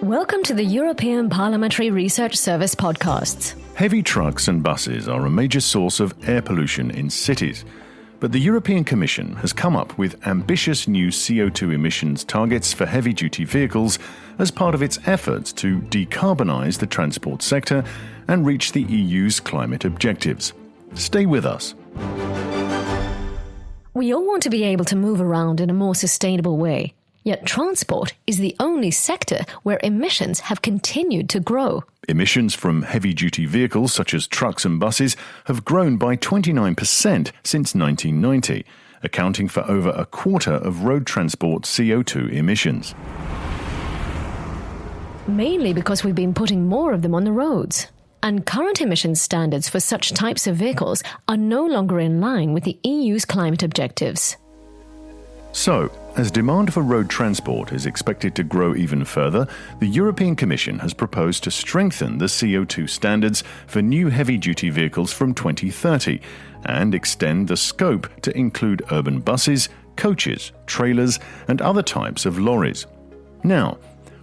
Welcome to the European Parliamentary Research Service podcasts. Heavy trucks and buses are a major source of air pollution in cities. But the European Commission has come up with ambitious new CO₂ emissions targets for heavy-duty vehicles as part of its efforts to decarbonise the transport sector and reach the EU's climate objectives. Stay with us. We all want to be able to move around in a more sustainable way. Yet transport is the only sector where emissions have continued to grow. Emissions from heavy-duty vehicles such as trucks and buses have grown by 29% since 1990, accounting for over a quarter of road transport CO₂ emissions. Mainly because we've been putting more of them on the roads. And current emissions standards for such types of vehicles are no longer in line with the EU's climate objectives. So, as demand for road transport is expected to grow even further, the European Commission has proposed to strengthen the CO₂ standards for new heavy-duty vehicles from 2030 and extend the scope to include urban buses, coaches, trailers, and other types of lorries. Now,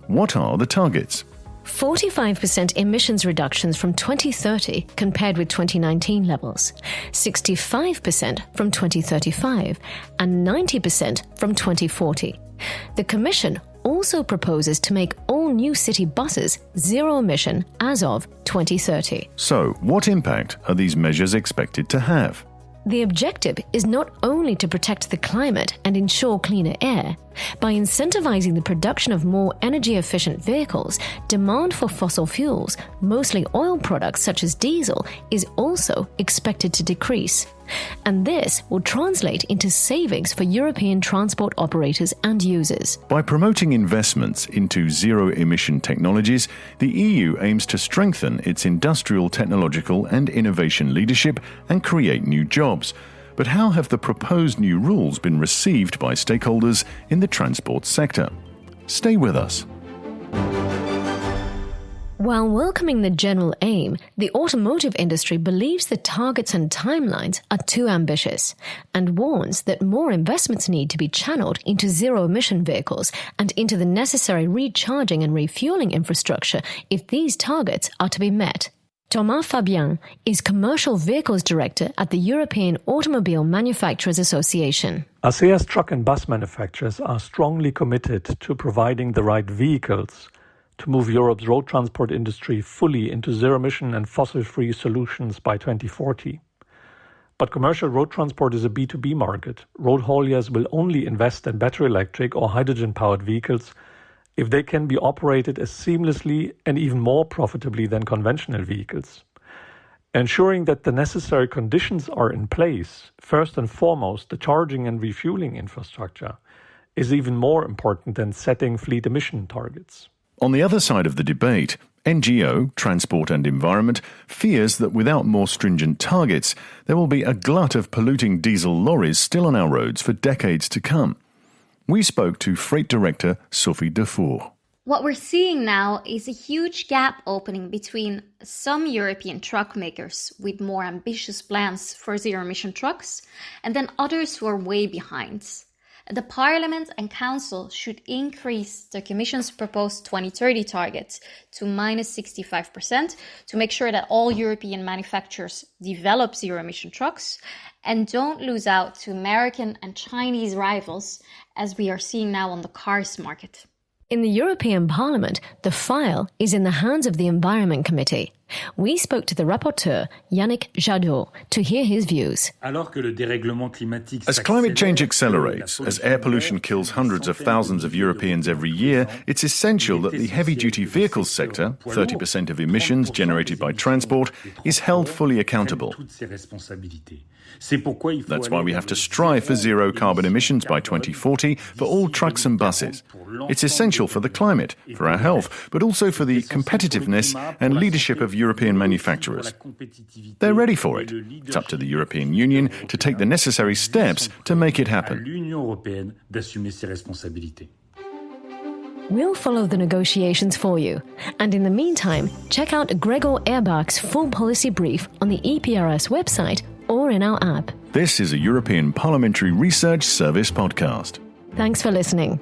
what are the targets? 45% emissions reductions from 2030 compared with 2019 levels, 65% from 2035, and 90% from 2040. The Commission also proposes to make all new city buses zero emission as of 2030. So, what impact are these measures expected to have? The objective is not only to protect the climate and ensure cleaner air. By incentivizing the production of more energy-efficient vehicles, demand for fossil fuels, mostly oil products such as diesel, is also expected to decrease. And this will translate into savings for European transport operators and users. By promoting investments into zero-emission technologies, the EU aims to strengthen its industrial, technological and innovation leadership and create new jobs. But how have the proposed new rules been received by stakeholders in the transport sector? Stay with us. While welcoming the general aim, the automotive industry believes the targets and timelines are too ambitious and warns that more investments need to be channeled into zero-emission vehicles and into the necessary recharging and refueling infrastructure if these targets are to be met. Thomas Fabien is Commercial Vehicles Director at the European Automobile Manufacturers Association. ASEA's truck and bus manufacturers are strongly committed to providing the right vehicles to move Europe's road transport industry fully into zero-emission and fossil-free solutions by 2040. But commercial road transport is a B2B market. Road hauliers will only invest in battery electric or hydrogen-powered vehicles if they can be operated as seamlessly and even more profitably than conventional vehicles. Ensuring that the necessary conditions are in place, first and foremost the charging and refueling infrastructure, is even more important than setting fleet emission targets. On the other side of the debate, NGO, Transport and Environment, fears that without more stringent targets, there will be a glut of polluting diesel lorries still on our roads for decades to come. We spoke to Freight Director Sophie Defour. What we're seeing now is a huge gap opening between some European truck makers with more ambitious plans for zero-emission trucks and then others who are way behind. The Parliament and Council should increase the Commission's proposed 2030 target to minus 65% to make sure that all European manufacturers develop zero-emission trucks and don't lose out to American and Chinese rivals, as we are seeing now on the cars market. In the European Parliament, the file is in the hands of the Environment Committee. We spoke to the rapporteur, Yannick Jadot, to hear his views. As climate change accelerates, as air pollution kills hundreds of thousands of Europeans every year, it's essential that the heavy-duty vehicles sector, 30% of emissions generated by transport, is held fully accountable. That's why we have to strive for zero carbon emissions by 2040 for all trucks and buses. It's essential for the climate, for our health, but also for the competitiveness and leadership of European manufacturers. They're ready for it. It's up to the European Union to take the necessary steps to make it happen. We'll follow the negotiations for you. And in the meantime, check out Gregor Erbach's full policy brief on the EPRS website or in our app. This is a European Parliamentary Research Service podcast. Thanks for listening.